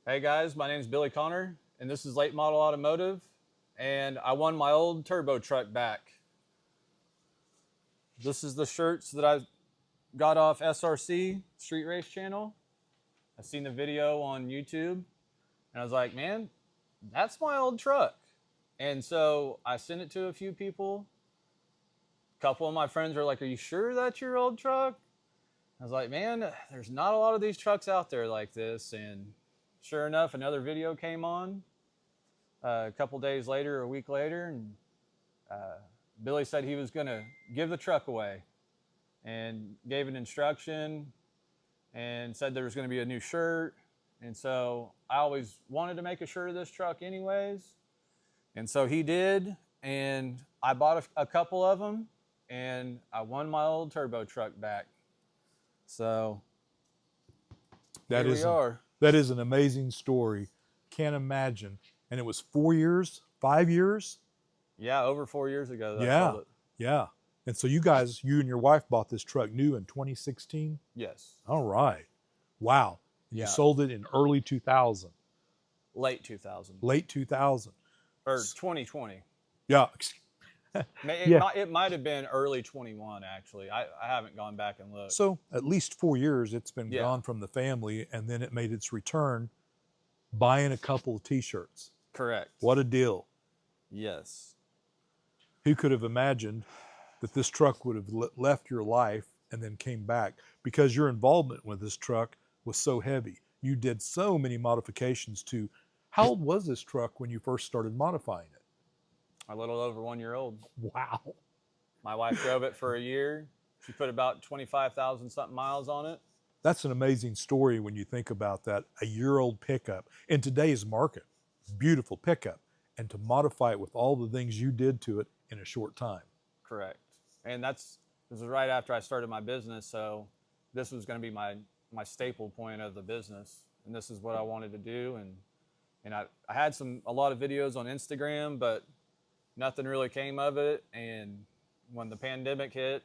Hey guys, my name is Billy Connor, and this is Late Model Automotive, and I won my old turbo truck back. This is the shirts that I got off SRC Street Race Channel. I seen the video on YouTube, and I was like, man, that's my old truck. And so I sent it to a few people. A couple of my friends were like, are you sure that's your old truck? I was like, man, there's not a lot of these trucks out there like this. And sure enough, another video came on a couple days later, a week later, and Billy said he was going to give the truck away and gave an instruction and said there was going to be a new shirt. And so I always wanted to make a shirt of this truck anyways. And so he did, and I bought a couple of them, and I won my old turbo truck back. So here we are. That is an amazing story. Can't imagine. And it was 4 years, 5 years? Yeah, over 4 years ago. Yeah. And so you and your wife bought this truck new in 2016? Yes. All right. Wow. And you sold it in early 2000. Late 2000. Late 2000. Or 2020. Yeah. It might have been early 21, actually. I haven't gone back and looked. So at least 4 years it's been gone from the family, and then it made its return buying a couple of T-shirts. Correct. What a deal. Yes. Who could have imagined that this truck would have left your life and then came back? Because your involvement with this truck was so heavy. You did so many modifications to. How old was this truck when you first started modifying it? A little over 1 year old. Wow. My wife drove it for a year. She put about 25,000 something miles on it. That's an amazing story when you think about that. A year-old pickup in today's market, beautiful pickup, and to modify it with all the things you did to it in a short time. Correct. And this was right after I started my business, so this was going to be my staple point of the business, and this is what I wanted to do. And I had a lot of videos on Instagram, but nothing really came of it. And when the pandemic hit,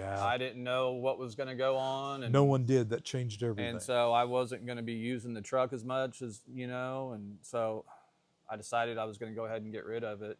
I didn't know what was going to go on. And no one did. That changed everything. And so I wasn't going to be using the truck as much as, and so I decided I was going to go ahead and get rid of it.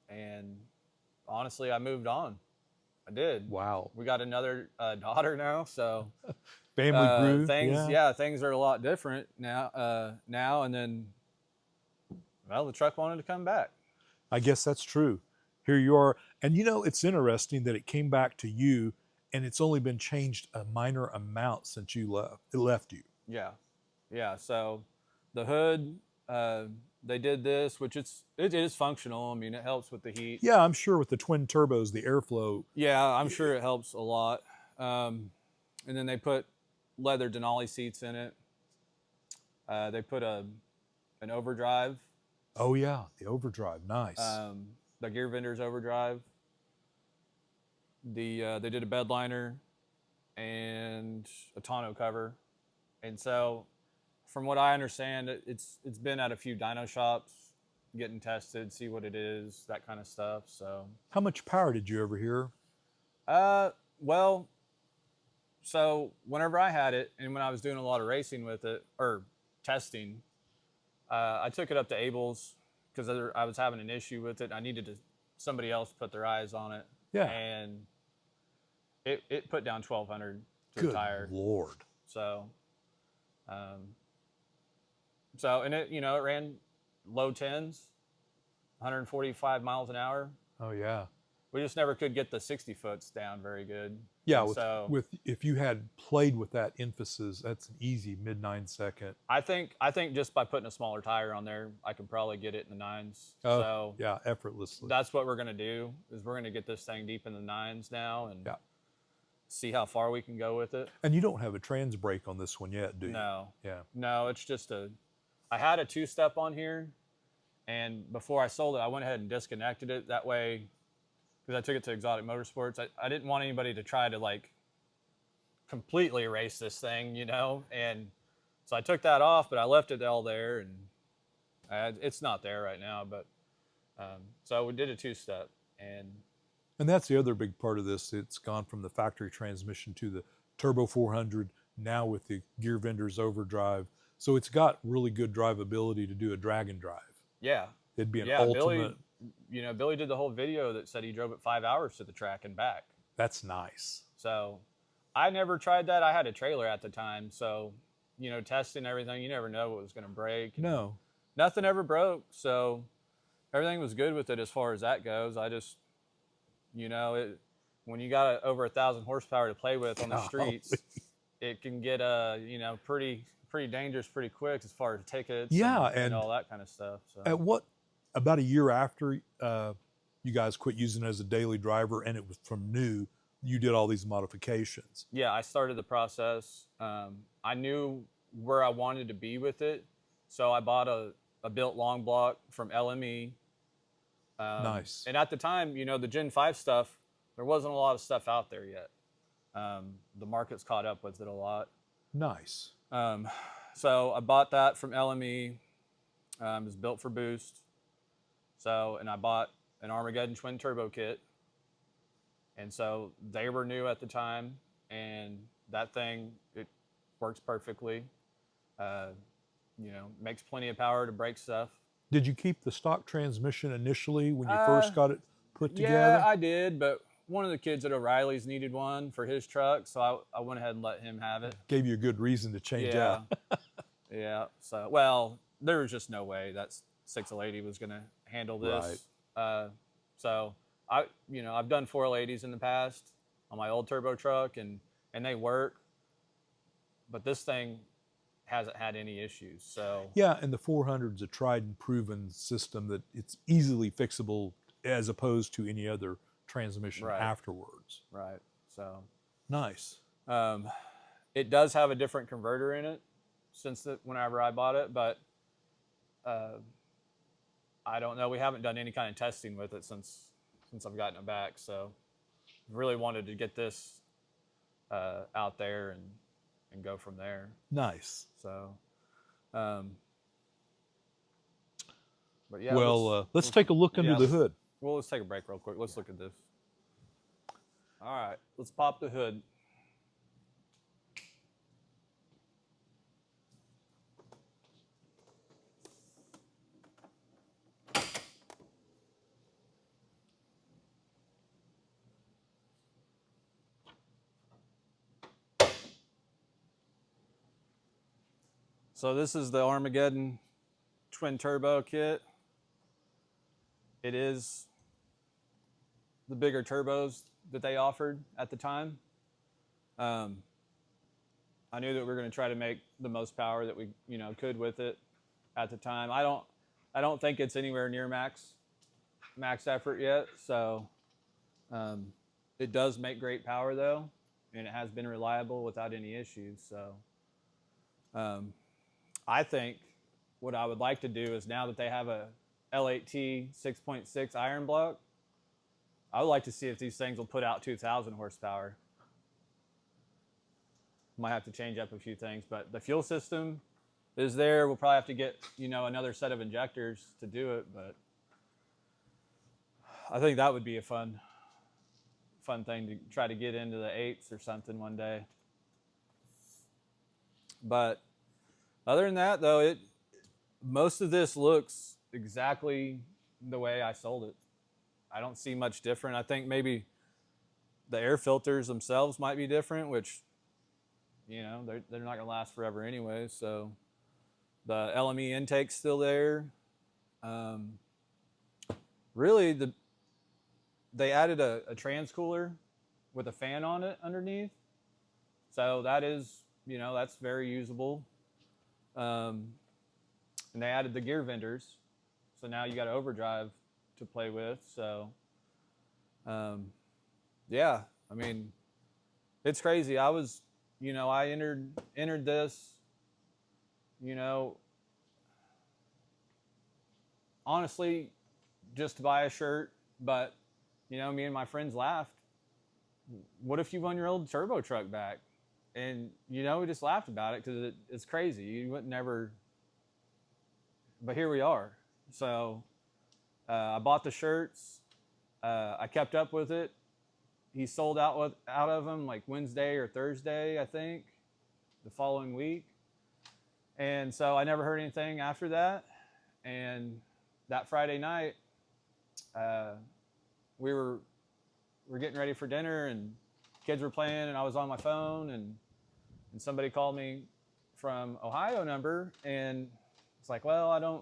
And honestly, I moved on. I did. Wow. We got another daughter now, so family grew. Things are a lot different now. And then, well, the truck wanted to come back. I guess that's true. Here you are. And it's interesting that it came back to you, and it's only been changed a minor amount since it left you. Yeah. Yeah. So the hood, they did this, which it is functional. I mean, it helps with the heat. Yeah, I'm sure with the twin turbos, the airflow. Yeah, I'm sure it helps a lot. And then they put leather Denali seats in it. They put an overdrive. Oh yeah, the overdrive, nice. The gear vendor's overdrive. They did a bed liner and a tonneau cover, and so from what I understand, it's been at a few dyno shops, getting tested, see what it is, that kind of stuff. So how much power did you ever hear? Well, so whenever I had it, and when I was doing a lot of racing with it or testing. I took it up to Abel's because I was having an issue with it. I needed somebody else to put their eyes on it. Yeah. And it put down 1,200 to the tire. Good Lord. So, and it ran low 10s, 145 miles an hour. Oh yeah. We just never could get the 60 foots down very good. Yeah, if you had played with that emphasis, that's an easy mid-9 second. I think just by putting a smaller tire on there, I could probably get it in the 9s. Oh, so yeah, effortlessly. That's what we're gonna do. Is we're gonna get this thing deep in the 9s now and see how far we can go with it. And you don't have a trans brake on this one yet, do you? No. Yeah. No, it's just I had a 2-step on here, and before I sold it, I went ahead and disconnected it. That way, because I took it to Exotic Motorsports, I didn't want anybody to try to completely erase this thing, and so I took that off, but I left it all there, and it's not there right now, but so we did a 2-step. And that's the other big part of this. It's gone from the factory transmission to the Turbo 400, now with the gear vendor's overdrive. So it's got really good drivability to do a drag and drive. Yeah. It'd be an Yeah, ultimate. Billy did the whole video that said he drove it 5 hours to the track and back. That's nice. So I never tried that. I had a trailer at the time. So, testing everything, you never know what was going to break. No. Nothing ever broke. So everything was good with it as far as that goes. I just, when you got over 1,000 horsepower to play with on the streets, it can get, pretty dangerous pretty quick as far as tickets and all that kind of stuff. So. About a year after you guys quit using it as a daily driver and it was from new, you did all these modifications. Yeah, I started the process. I knew where I wanted to be with it. So I bought a built long block from LME. Nice. And at the time, the Gen 5 stuff, there wasn't a lot of stuff out there yet. The market's caught up with it a lot. Nice. So I bought that from LME. It was built for boost. And I bought an Armageddon twin turbo kit. And so they were new at the time, and that thing, it works perfectly. Makes plenty of power to brake stuff. Did you keep the stock transmission initially when you first got it put together? Yeah, I did, but one of the kids at O'Reilly's needed one for his truck, so I went ahead and let him have it. Gave you a good reason to change out. Yeah. So, well, there was just no way that 680 was going to handle this. Right. So I've done 480s in the past on my old turbo truck, and they work, but this thing hasn't had any issues. So yeah, and the 400's a tried and proven system that it's easily fixable as opposed to any other transmission afterwards. Right. So nice. It does have a different converter in it since whenever I bought it, but I don't know. We haven't done any kind of testing with it since I've gotten it back. So really wanted to get this out there and go from there. Nice. So, but yeah. Well, let's take a look under the hood. Well, let's take a break real quick. Let's look at this. All right, let's pop the hood. So this is the Armageddon twin turbo kit. It is the bigger turbos that they offered at the time. I knew that we were going to try to make the most power that we could with it at the time. I don't think it's anywhere near max effort yet. So it does make great power though, and it has been reliable without any issues. So I think what I would like to do is, now that they have a L8T 6.6 iron block, I would like to see if these things will put out 2,000 horsepower. Might have to change up a few things, but the fuel system is there. We'll probably have to get another set of injectors to do it, but I think that would be a fun thing to try to get into the 8s or something one day. But other than that, though, most of this looks exactly the way I sold it. I don't see much different. I think maybe the air filters themselves might be different, which, they're not going to last forever anyway. So the LME intake's still there. Really, they added a trans-cooler with a fan on it underneath. So that is, that's very usable. And they added the gear vendors, so now you got overdrive to play with. So yeah, I mean, it's crazy. I was, I entered this, honestly, just to buy a shirt. But me and my friends laughed. What if you won your old turbo truck back? And, we just laughed about it because it's crazy. You would never, but here we are. So I bought the shirts. I kept up with it. He sold out of them like Wednesday or Thursday, I think, the following week. And so I never heard anything after that. And that Friday night, we were getting ready for dinner, and kids were playing, and I was on my phone, and somebody called me from Ohio number, and it's like, well, I'm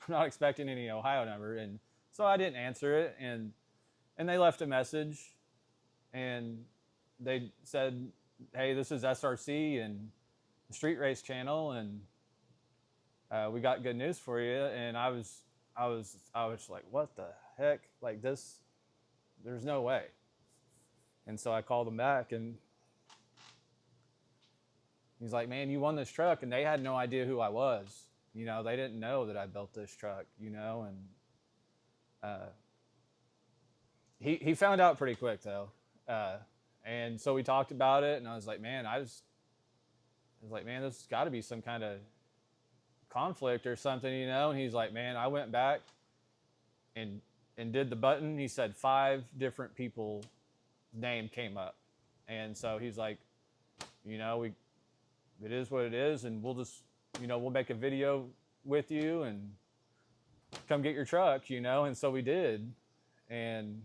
not expecting any Ohio number, and so I didn't answer it, and they left a message, and they said, hey, this is SRC and the Street Race Channel, and we got good news for you. And I was like, what the heck? Like this, there's no way. And so I called him back, and he's like, man, you won this truck. And they had no idea who I was. You know, they didn't know that I built this truck, you know, and he found out pretty quick though. And so we talked about it, and I was like, man, there's got to be some kind of conflict or something, you know? And he's like, man, I went back and did the button. He said 5 different people name came up. And so he's like, you know, it is what it is, and we'll just, you know, we'll make a video with you and come get your truck, you know? And so we did. And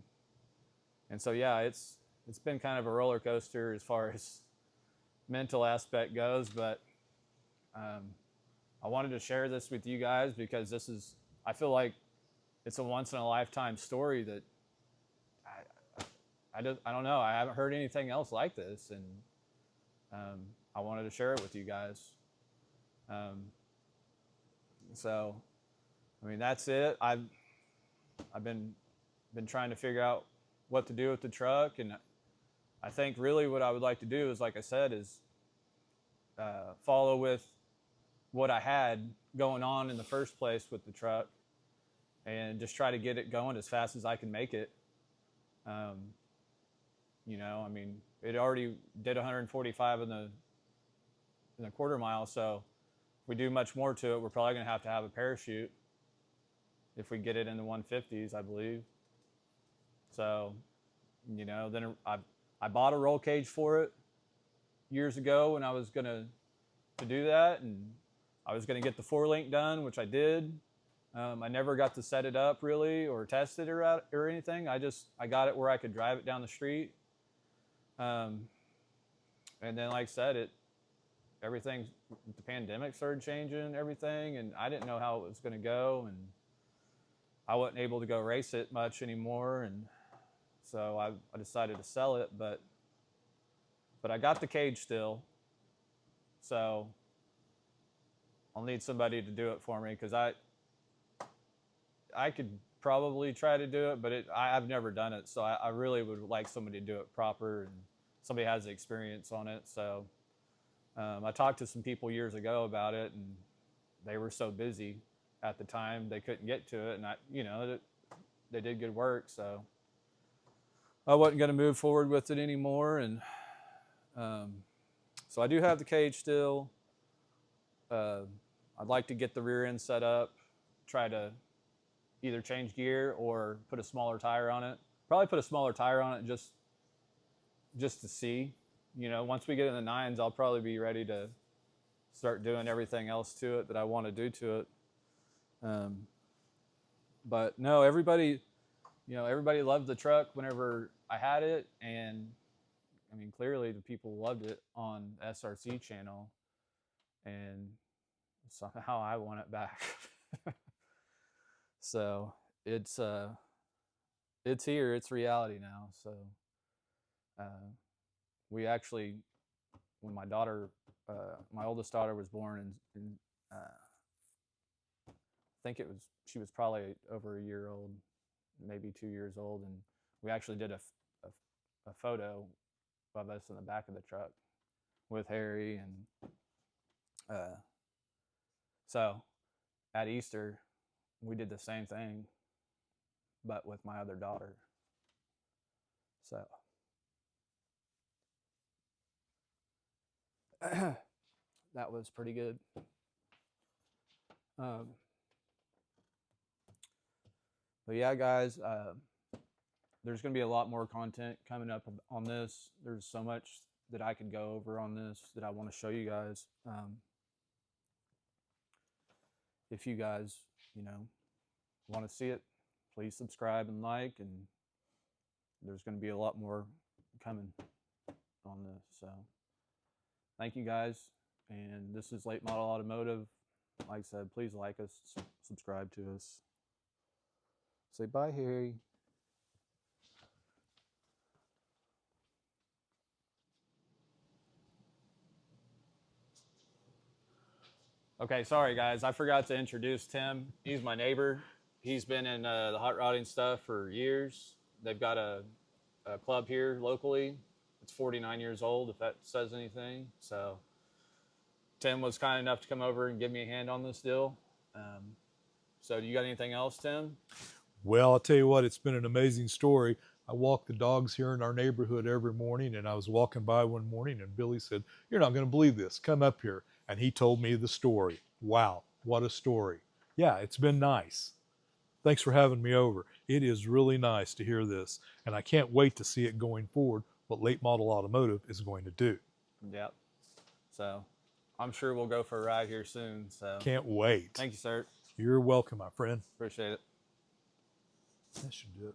so, yeah, it's been kind of a roller coaster as far as mental aspect goes, but I wanted to share this with you guys because I feel like it's a once in a lifetime story that I don't know. I haven't heard anything else like this, and I wanted to share it with you guys. So, I mean, that's it. I've been trying to figure out what to do with the truck, and I think really what I would like to do is, like I said, is follow with what I had going on in the first place with the truck, and just try to get it going as fast as I can make it. You know, I mean, it already did 145 in the quarter mile, so if we do much more to it, we're probably going to have a parachute if we get it in the 150s, I believe. So, you know, then I bought a roll cage for it years ago when I was going to do that, and I was going to get the 4-link done, which I did. I never got to set it up really or test it or anything. I got it where I could drive it down the street. And then, like I said, the pandemic started changing everything, and I didn't know how it was going to go, and I wasn't able to go race it much anymore, and so I decided to sell it, but I got the cage still, so I'll need somebody to do it for me, because I could probably try to do it, but I've never done it, so I really would like somebody to do it proper, and somebody has the experience on it. So I talked to some people years ago about it, and they were so busy at the time they couldn't get to it, and you know, they did good work, so I wasn't going to move forward with it anymore. And so I do have the cage still. I'd like to get the rear end set up, try to either change gear or put a smaller tire on it. Probably put a smaller tire on it just to see. You know, once we get in the 9s, I'll probably be ready to start doing everything else to it that I want to do to it. But no, everybody loved the truck whenever I had it, and I mean, clearly the people loved it on the SRC channel, and somehow I want it back. So it's here, it's reality now. So we actually, when my daughter, my oldest daughter was born, and I think she was probably over a year old, maybe 2 years old, and we actually did a photo of us in the back of the truck with Harry, and so at Easter we did the same thing, but with my other daughter. So that was pretty good. But yeah, guys, there's going to be a lot more content coming up on this. There's so much that I could go over on this that I want to show you guys. if you guys, want to see it, please subscribe and like, and there's going to be a lot more coming on this. So thank you guys. And this is Late Model Automotive. Like I said, please like us, subscribe to us. Say bye, Harry. Okay, sorry guys, I forgot to introduce Tim. He's my neighbor. He's been in the hot rodding stuff for years. They've got a club here locally. It's 49 years old, if that says anything. So Tim was kind enough to come over and give me a hand on this deal. So do you got anything else, Tim? Well, I'll tell you what, it's been an amazing story. I walk the dogs here in our neighborhood every morning, and I was walking by one morning, and Billy said, "You're not going to believe this. Come up here." And he told me the story. Wow, what a story. Yeah, it's been nice. Thanks for having me over. It is really nice to hear this, and I can't wait to see it going forward, what Late Model Automotive is going to do. Yep. So I'm sure we'll go for a ride here soon. So Can't wait. thank you, sir. You're welcome, my friend. Appreciate it. That should do it.